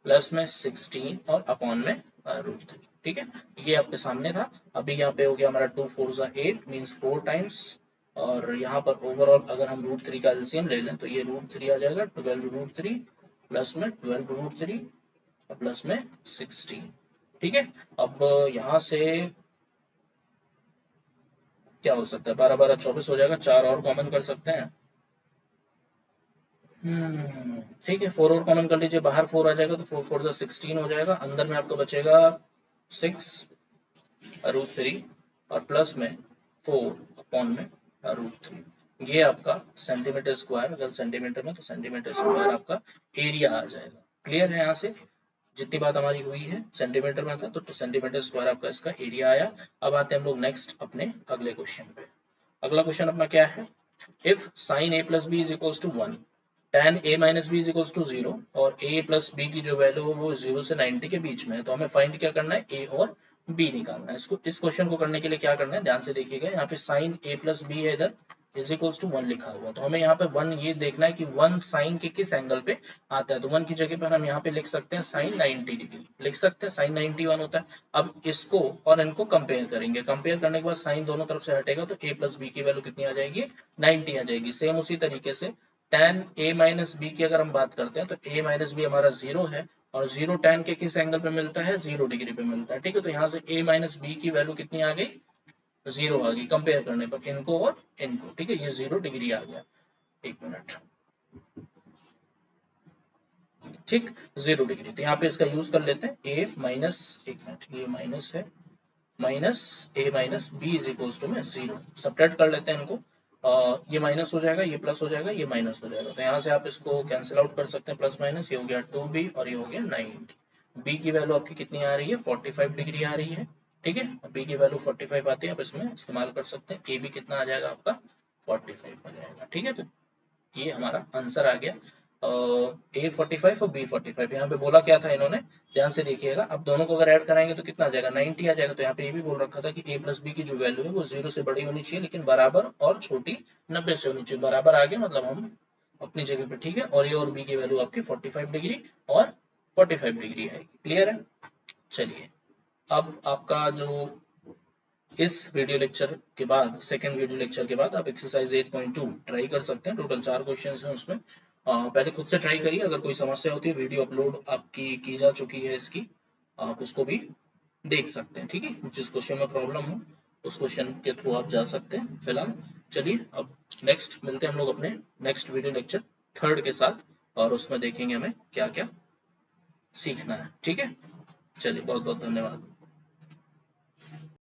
प्लस में 16 और अपॉन में √3, ठीक है, ये आपके सामने था। अभी यहाँ पे हो गया हमारा 2 4 8 मीन्स 4 टाइम्स, और यहाँ पर ओवरऑल अगर हम √3 का एलसीएम ले लें तो ये √3 आ जाएगा 12 √3 प्लस में 12 √3 प्लस में 16, ठीक है। अब यहाँ से क्या हो सकता है, 12 12 24 हो जाएगा, 4 और कॉमन कर सकते हैं, ठीक है, 4 और कॉमन कर लीजिए, बाहर 4 आ जाएगा तो 4 4 16 हो जाएगा, अंदर में आपको बचेगा 6 √3 और प्लस में 4 अपॉन में √3, ये आपका सेंटीमीटर स्क्वायर, अगर सेंटीमीटर में तो सेंटीमीटर स्क्वायर आपका एरिया आ जाएगा। क्लियर है, यहाँ से जितनी बात हमारी हुई है सेंटीमीटर में था तो सेंटीमीटर स्क्वायर आपका इसका एरिया आया। अब आते हैं हम लोग नेक्स्ट अपने अगले क्वेश्चन पे। अगला क्वेश्चन अपना क्या है, if sin a plus b is equals to 1, tan a minus b is equals to 0 और a प्लस बी की जो वैल्यू है वो 0 से 90 के बीच में है, तो हमें फाइंड क्या करना है, a और b निकालना है। इसको इस क्वेश्चन को करने के लिए क्या करना है, ध्यान से देखिएगा, यहाँ पे sin a प्लस बी है इधर इज इक्वल्स टू 1 लिखा हुआ, तो हमें यहाँ पे 1 ये देखना है कि 1 साइन के किस एंगल पे आता है, तो 1 की जगह पर हम यहाँ पे लिख सकते हैं sin 90 डिग्री, लिख सकते हैं sin 91 होता है। अब इसको और इनको कंपेयर करेंगे, कंपेयर करने के बाद साइन दोनों तरफ से हटेगा तो a प्लस बी की वैल्यू कितनी आ जाएगी, 90 आ जाएगी। सेम उसी तरीके से tan a माइनस बी की अगर हम बात करते हैं तो a माइनस बी हमारा 0 है और 0 tan के किस एंगल पे मिलता है, 0 डिग्री पे मिलता है, ठीक है। तो यहाँ से a माइनस बी की वैल्यू कितनी आ गई, 0 आ गई कंपेयर करने पर इनको और इनको, ठीक है, ये 0 डिग्री आ गया। एक मिनट, ठीक, 0 डिग्री, तो यहाँ पे इसका यूज कर लेते हैं a माइनस, एक मिनट, ये माइनस है, minus a minus b is equals to में 0, सब्ट्रैक्ट कर लेते हैं इनको, ये माइनस हो जाएगा, ये प्लस हो जाएगा, ये माइनस हो जाएगा, तो यहाँ से आप इसको कैंसिल आउट कर सकते हैं, प्लस माइनस, ये हो गया 2b और ये हो गया 90। b की वैल्यू आपकी कितनी आ रही है, 45 डिग्री आ रही है, ठीक है, b की वैल्यू 45 आती है, आप इसमें इस्तेमाल कर सकते हैं, a भी कितना आ जाएगा आपका 45 आ जाएगा, ठीक है। तो ये हमारा आंसर आ गया, A45 और B45, यहाँ पे बोला क्या था इन्होंने, ध्यान से देखिएगा, अब दोनों को अगर ऐड कराएंगे तो कितना आ जाएगा, 90 आ जाएगा, तो यहाँ पे ये भी बोल रखा था कि a प्लस बी की जो वैल्यू है वो 0 से बड़ी होनी चाहिए लेकिन बराबर और छोटी 90 से होनी चाहिए, बराबर आ गया मतलब हम अपनी जगह पे, ठीक है, और a और b की वैल्यू आपकी 45 डिग्री और 45 डिग्री आएगी। क्लियर है, चलिए अब आपका जो इस वीडियो लेक्चर के बाद, सेकंड वीडियो लेक्चर के बाद आप एक्सरसाइज 8.2 ट्राई कर सकते हैं, टोटल 4 क्वेश्चन हैं उसमें, पहले खुद से ट्राई करिए, अगर कोई समस्या होती है वीडियो अपलोड आपकी की जा चुकी है इसकी, आप उसको भी देख सकते हैं, ठीक है, जिस क्वेश्चन में प्रॉब्लम हो उस क्वेश्चन के थ्रू आप जा सकते हैं। फिलहाल चलिए अब नेक्स्ट मिलते हैं हम लोग अपने नेक्स्ट वीडियो लेक्चर थर्ड के साथ, और उसमें देखेंगे हमें क्या क्या सीखना है, ठीक है, चलिए बहुत बहुत धन्यवाद।